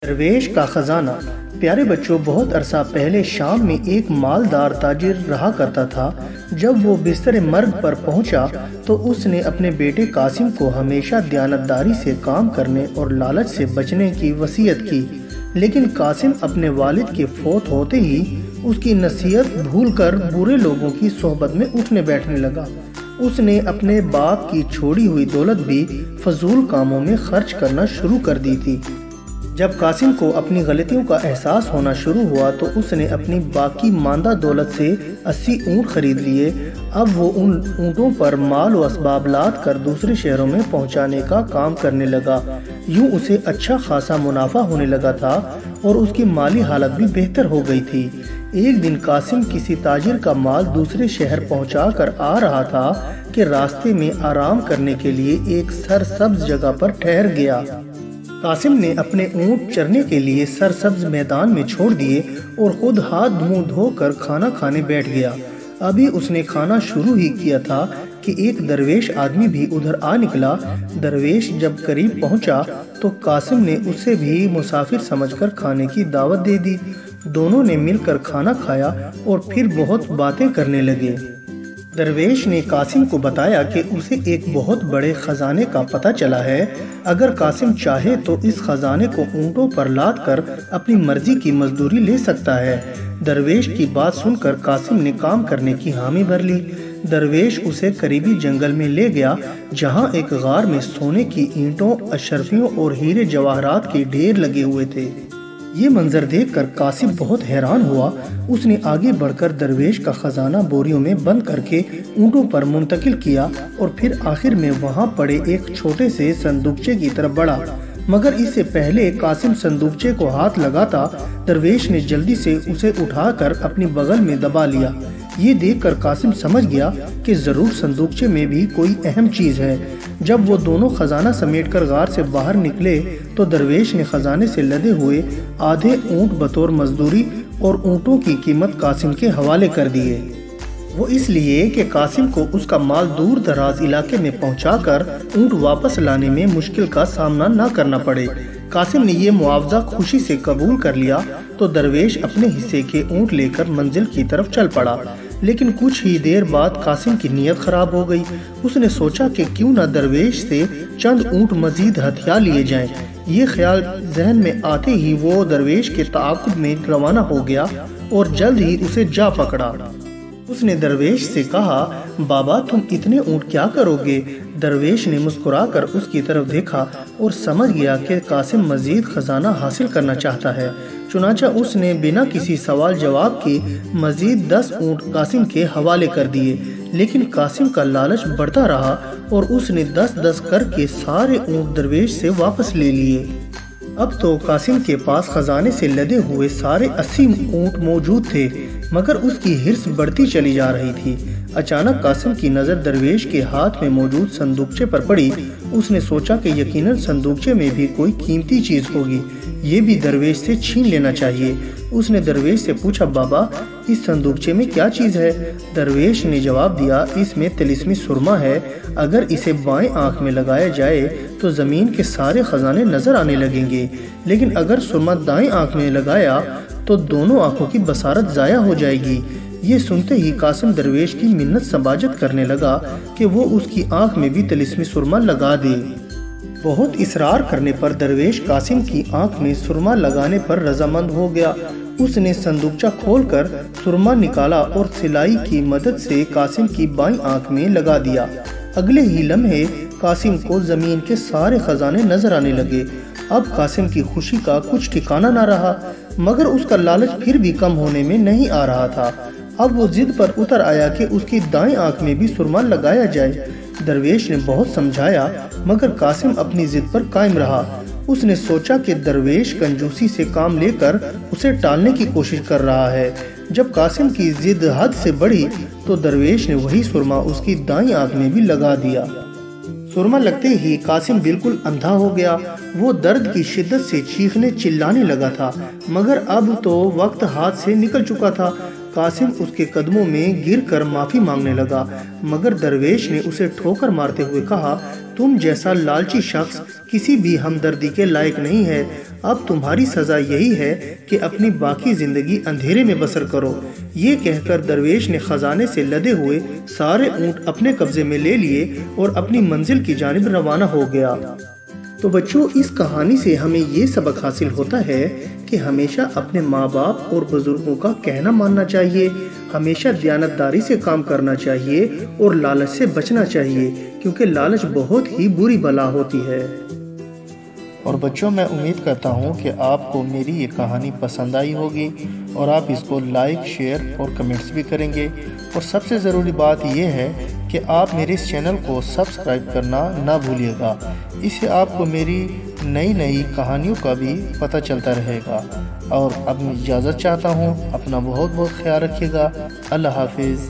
درویش کا خزانہ۔ پیارے بچوں، بہت عرصہ پہلے شام میں ایک مالدار تاجر رہا کرتا تھا۔ جب وہ بستر مرگ پر پہنچا تو اس نے اپنے بیٹے قاسم کو ہمیشہ دیانتداری سے کام کرنے اور لالچ سے بچنے کی وصیت کی، لیکن قاسم اپنے والد کے فوت ہوتے ہی اس کی نصیحت بھول کر برے لوگوں کی صحبت میں اٹھنے بیٹھنے لگا۔ اس نے اپنے باپ کی چھوڑی ہوئی دولت بھی فضول کاموں میں خرچ کرنا شروع کر دی تھی۔ جب قاسم کو اپنی غلطیوں کا احساس ہونا شروع ہوا تو اس نے اپنی باقی ماندہ دولت سے 80 اونٹ خرید لیے۔ اب وہ ان اونٹوں پر مال و اسباب لاد کر دوسرے شہروں میں پہنچانے کا کام کرنے لگا۔ یوں اسے اچھا خاصا منافع ہونے لگا تھا اور اس کی مالی حالت بھی بہتر ہو گئی تھی۔ ایک دن قاسم کسی تاجر کا مال دوسرے شہر پہنچا کر آ رہا تھا کہ راستے میں آرام کرنے کے لیے ایک سرسبز جگہ پر ٹھہر گیا۔ قاسم نے اپنے اونٹ چرنے کے لیے سرسبز میدان میں چھوڑ دیے اور خود ہاتھ منہ دھو کر کھانا کھانے بیٹھ گیا۔ ابھی اس نے کھانا شروع ہی کیا تھا کہ ایک درویش آدمی بھی ادھر آ نکلا۔ درویش جب قریب پہنچا تو قاسم نے اسے بھی مسافر سمجھ کر کھانے کی دعوت دے دی۔ دونوں نے مل کر کھانا کھایا اور پھر بہت باتیں کرنے لگے۔ درویش نے قاسم کو بتایا کہ اسے ایک بہت بڑے خزانے کا پتہ چلا ہے۔ اگر قاسم چاہے تو اس خزانے کو اونٹوں پر لاد کر اپنی مرضی کی مزدوری لے سکتا ہے۔ درویش کی بات سن کر قاسم نے کام کرنے کی حامی بھر لی۔ درویش اسے قریبی جنگل میں لے گیا جہاں ایک غار میں سونے کی اینٹوں، اشرفیوں اور ہیرے جواہرات کے ڈھیر لگے ہوئے تھے۔ یہ منظر دیکھ کر قاسم بہت حیران ہوا۔ اس نے آگے بڑھ کر درویش کا خزانہ بوریوں میں بند کر کے اونٹوں پر منتقل کیا اور پھر آخر میں وہاں پڑے ایک چھوٹے سے صندوقچے کی طرف بڑھا، مگر اس سے پہلے قاسم صندوقچے کو ہاتھ لگاتا درویش نے جلدی سے اسے اٹھا کر اپنی بغل میں دبا لیا۔ یہ دیکھ کر قاسم سمجھ گیا کہ ضرور صندوقچے میں بھی کوئی اہم چیز ہے۔ جب وہ دونوں خزانہ سمیٹ کر غار سے باہر نکلے تو درویش نے خزانے سے لدے ہوئے آدھے اونٹ بطور مزدوری اور اونٹوں کی قیمت قاسم کے حوالے کر دیے۔ وہ اس لیے کہ قاسم کو اس کا مال دور دراز علاقے میں پہنچا کر اونٹ واپس لانے میں مشکل کا سامنا نہ کرنا پڑے۔ قاسم نے یہ معاوضہ خوشی سے قبول کر لیا تو درویش اپنے حصے کے اونٹ لے کر منزل کی طرف چل پڑا۔ لیکن کچھ ہی دیر بعد قاسم کی نیت خراب ہو گئی۔ اس نے سوچا کہ کیوں نہ درویش سے چند اونٹ مزید ہتھیار لیے جائیں۔ یہ خیال ذہن میں آتے ہی وہ درویش کے تعاقب میں روانہ ہو گیا اور جلد ہی اسے جا پکڑا۔ اس نے درویش سے کہا، بابا تم اتنے اونٹ کیا کرو گے؟ درویش نے مسکرا کر اس کی طرف دیکھا اور سمجھ گیا کہ قاسم مزید خزانہ حاصل کرنا چاہتا ہے۔ چنانچہ اس نے بنا کسی سوال جواب کے مزید 10 اونٹ قاسم کے حوالے کر دیے، لیکن قاسم کا لالچ بڑھتا رہا اور اس نے 10-10 کر کے سارے اونٹ درویش سے واپس لے لیے۔ اب تو قاسم کے پاس خزانے سے لدے ہوئے سارے 80 اونٹ موجود تھے، مگر اس کی ہرس بڑھتی چلی جا رہی تھی۔ اچانک قاسم کی نظر درویش کے ہاتھ میں موجود صندوقچے پر پڑی۔ اس نے سوچا کہ یقیناً صندوقچے میں بھی کوئی قیمتی چیز ہوگی، یہ بھی درویش سے چھین لینا چاہیے۔ اس نے درویش سے پوچھا، بابا اس صندوقچے میں کیا چیز ہے؟ درویش نے جواب دیا، اس میں طلسمی سرما ہے۔ اگر اسے بائیں آنکھ میں لگایا جائے تو زمین کے سارے خزانے نظر آنے لگیں گے، لیکن اگر سرما دائیں آنکھ میں لگایا تو دونوں آنکھوں کی بصارت ضائع ہو جائے گی۔ یہ سنتے ہی قاسم درویش کی منت سماجت کرنے لگا کہ وہ اس کی آنکھ میں بھی طلسمی سرما لگا دے۔ بہت اصرار کرنے پر درویش قاسم کی آنکھ میں سرما لگانے پر رضامند ہو گیا۔ اس نے صندوقچہ کھول کر سرما نکالا اور سلائی کی مدد سے قاسم کی بائیں آنکھ میں لگا دیا۔ اگلے ہی لمحے قاسم کو زمین کے سارے خزانے نظر آنے لگے۔ اب قاسم کی خوشی کا کچھ ٹھکانہ نہ رہا، مگر اس کا لالچ پھر بھی کم ہونے میں نہیں آ رہا تھا۔ اب وہ ضد پر اتر آیا کہ اس کی دائیں آنکھ میں بھی سرما لگایا جائے۔ درویش نے بہت سمجھایا مگر قاسم اپنی ضد پر قائم رہا۔ اس نے سوچا کہ درویش کنجوسی سے کام لے کر اسے ٹالنے کی کوشش کر رہا ہے۔ جب قاسم کی ضد حد سے بڑھی تو درویش نے وہی سرما اس کی دائیں آنکھ میں بھی لگا دیا۔ سرما لگتے ہی قاسم بالکل اندھا ہو گیا۔ وہ درد کی شدت سے چیخنے چلانے لگا تھا، مگر اب تو وقت ہاتھ سے نکل چکا تھا۔ قاسم اس کے قدموں میں گر کر معافی مانگنے لگا، مگر درویش نے اسے ٹھوکر مارتے ہوئے کہا، تم جیسا لالچی شخص کسی بھی ہمدردی کے لائق نہیں ہے۔ اب تمہاری سزا یہی ہے کہ اپنی باقی زندگی اندھیرے میں بسر کرو۔ یہ کہہ کر درویش نے خزانے سے لدے ہوئے سارے اونٹ اپنے قبضے میں لے لیے اور اپنی منزل کی جانب روانہ ہو گیا۔ تو بچوں، اس کہانی سے ہمیں یہ سبق حاصل ہوتا ہے کہ ہمیشہ اپنے ماں باپ اور بزرگوں کا کہنا ماننا چاہیے، ہمیشہ دیانتداری سے کام کرنا چاہیے اور لالچ سے بچنا چاہیے، کیونکہ لالچ بہت ہی بری بلا ہوتی ہے۔ اور بچوں، میں امید کرتا ہوں کہ آپ کو میری یہ کہانی پسند آئی ہوگی اور آپ اس کو لائک، شیئر اور کمنٹس بھی کریں گے۔ اور سب سے ضروری بات یہ ہے کہ آپ میرے اس چینل کو سبسکرائب کرنا نہ بھولیے گا، اس سے آپ کو میری نئی کہانیوں کا بھی پتہ چلتا رہے گا۔ اور اب میں اجازت چاہتا ہوں، اپنا بہت خیال رکھیے گا۔ اللہ حافظ۔